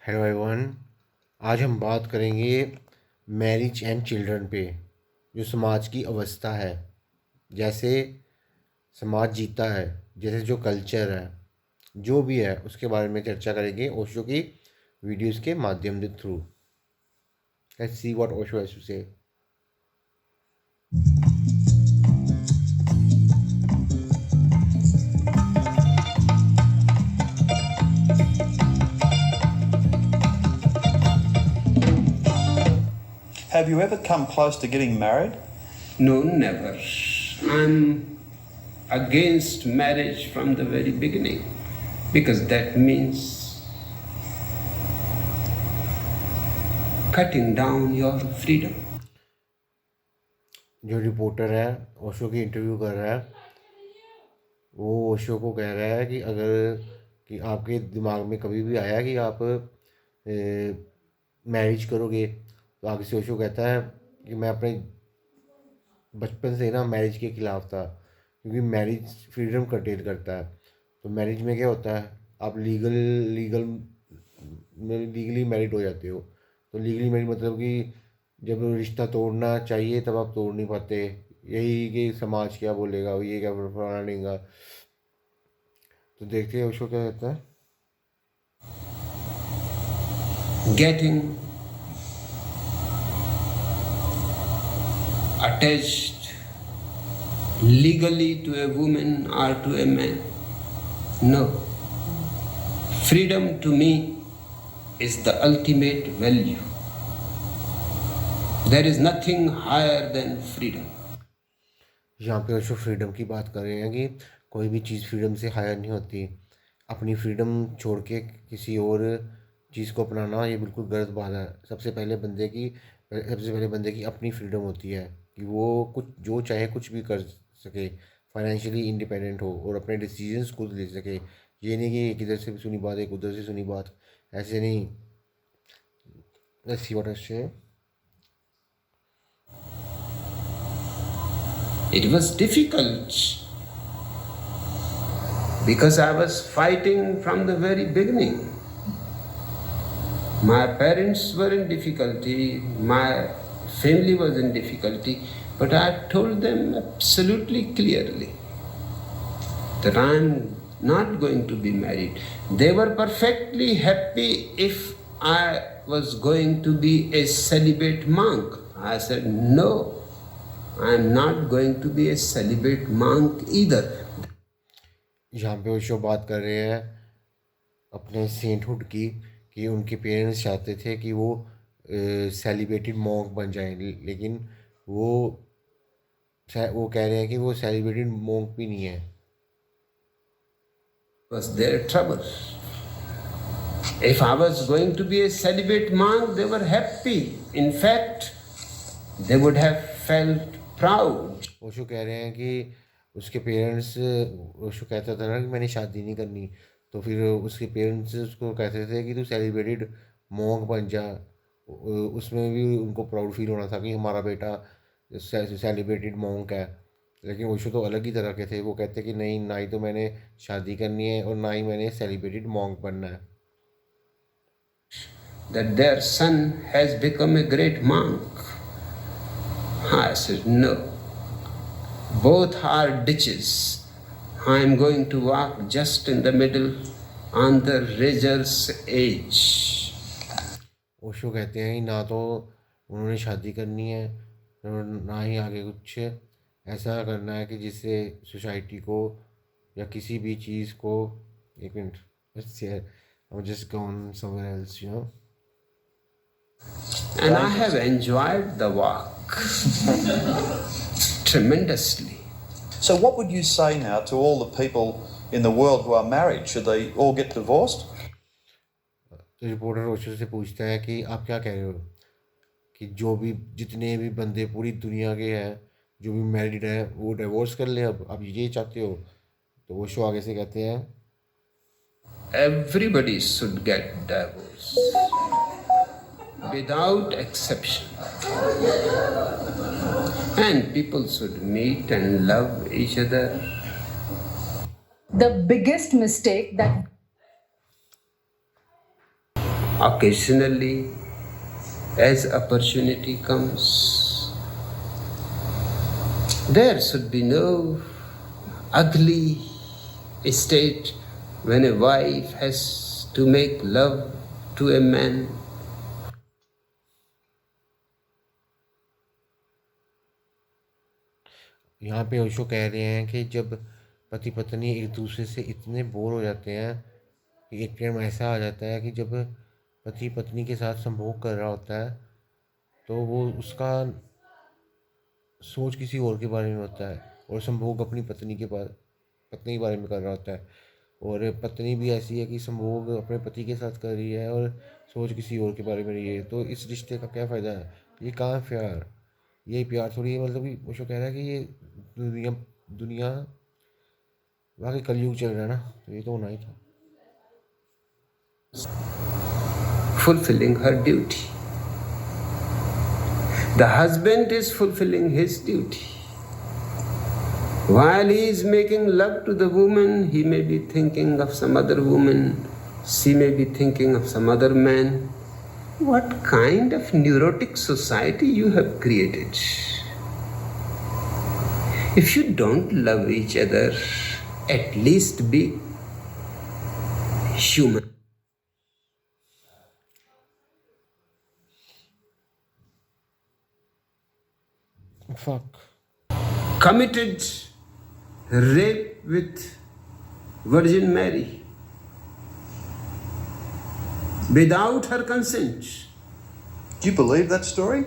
Hello everyone. आज हम बात करेंगे मैरिज एंड चिल्ड्रन पे, जो समाज की अवस्था है, जैसे समाज जीता है, जैसे जो कल्चर है, जो भी है उसके बारे में चर्चा करेंगे ओशो की वीडियोस के माध्यम के through. Let's see what Osho has to say. Have you ever come close to getting married? No, never. I'm against marriage from the very beginning because that means cutting down your freedom. जो reporter है ओशो की interview कर रहा है, वो ओशो को कह रहा है कि अगर कि आपके दिमाग में कभी भी आया कि आप मैरिज करोगे, तो आगे से ओशो कहता है कि मैं अपने बचपन से ना मैरिज के ख़िलाफ़ था, क्योंकि मैरिज फ्रीडम कर्टेल करता है। तो मैरिज में क्या होता है, आप लीगली मैरिड हो जाते हो। तो लीगली मैरिड मतलब कि जब रिश्ता तोड़ना चाहिए तब आप तोड़ नहीं पाते, यही कि समाज क्या बोलेगा, ये क्या फलाना देगा। तो देखते हैं उसको क्या कहता है। Getting attached legally to a woman or to a man. No. Freedom to me is the ultimate value. There is nothing higher than freedom. यहाँ पे ओशो फ्रीडम की बात कर रहे हैं कि कोई भी चीज़ फ्रीडम से हायर नहीं होती। अपनी फ्रीडम छोड़ के किसी और चीज़ को अपनाना ये बिल्कुल गलत बात है। सबसे पहले बंदे की अपनी फ्रीडम होती है कि वो कुछ जो चाहे कुछ भी कर सके, फाइनेंशियली इंडिपेंडेंट हो और अपने डिसीजंस खुद ले सके। ये नहीं कि एक इधर से सुनी बात एक उधर से सुनी बात, ऐसे नहीं। लेट्स सी व्हाट आई से। It was difficult because I was fighting from the very beginning. My parents were in difficulty, my family was in difficulty, but I told them absolutely clearly that I am not going to be married. They were perfectly happy if I was going to be a celibate monk. I said, no, I am not going to be a celibate monk either. यहाँ पे ओशो बात कर रहे हैं अपने sainthood की, कि उनके पेरेंट्स चाहते थे कि वो सेलिब्रेटेड मॉन्क बन जाएं, लेकिन वो कह रहे हैं कि वो सेलिब्रेटेड मॉन्क भी नहीं है। Was their trouble. If I was going to be a celibate monk, they were happy. In fact, they would have felt proud. Osho कह रहे हैं कि उसके पेरेंट्स, ओशो कहता था ना कि मैंने शादी नहीं करनी, तो फिर उसके पेरेंट्स उसको कहते थे कि तू सेलिब्रेटेड मॉन्क बन जा। उसमें भी उनको प्राउड फील होना था कि हमारा बेटा सेलिब्रेटेड मॉन्क है। लेकिन ओशो तो अलग ही तरह के थे, वो कहते कि नहीं, ना ही तो मैंने शादी करनी है और ना ही मैंने सेलिब्रेटेड मॉन्क बनना है। That their son has become a great monk. I said, no. Both are ditches. I am going to walk just in the middle on the razor's edge. Osho कहते हैं कि ना तो उन्होंने शादी करनी है और ना ही आगे कुछ ऐसा करना है कि जिससे सोसाइटी को या किसी भी चीज़ को, एक minute, I'm just gone somewhere else, you know. And I have enjoyed the walk tremendously. So, what would you say now to all the people in the world who are married? Should they all get divorced? तो reporter Osho से पूछता है कि आप क्या कह रहे हो कि जो भी जितने भी बंदे पूरी दुनिया के हैं जो भी मैरिड है वो डिवोर्स कर ले, अब आप ये चाहते हो? तो ओशो आगे से कहते हैं, Everybody should get divorce without exception. And people should meet and love each other. The biggest mistake that Occasionally, as opportunity comes, there should be no ugly state when a wife has to make love to a man. यहाँ पे ओशो कह रहे हैं कि जब पति पत्नी एक दूसरे से इतने बोर हो जाते हैं कि एक टाइम ऐसा आ जाता है कि जब पति पत्नी के साथ संभोग कर रहा होता है तो वो उसका सोच किसी और के बारे में होता है और संभोग अपनी पत्नी के बारे में कर रहा होता है, और पत्नी भी ऐसी है कि संभोग अपने पति के साथ कर रही है और सोच किसी और के बारे में रही है। तो इस रिश्ते का क्या फ़ायदा है? ये कहाँ प्यार? ये प्यार थोड़ी है। मतलब कि वो कह रहा है कि ये दुनिया दुनिया वाकई कलयुग चल रहा है ना, तो ये तो होना ही था। Fulfilling her duty. The husband is fulfilling his duty. While he is making love to the woman, he may be thinking of some other woman, she may be thinking of some other man. What kind of neurotic society you have created? If you don't love each other, at least be human. Fuck. Committed rape with Virgin Mary without her consent. Do you believe that story?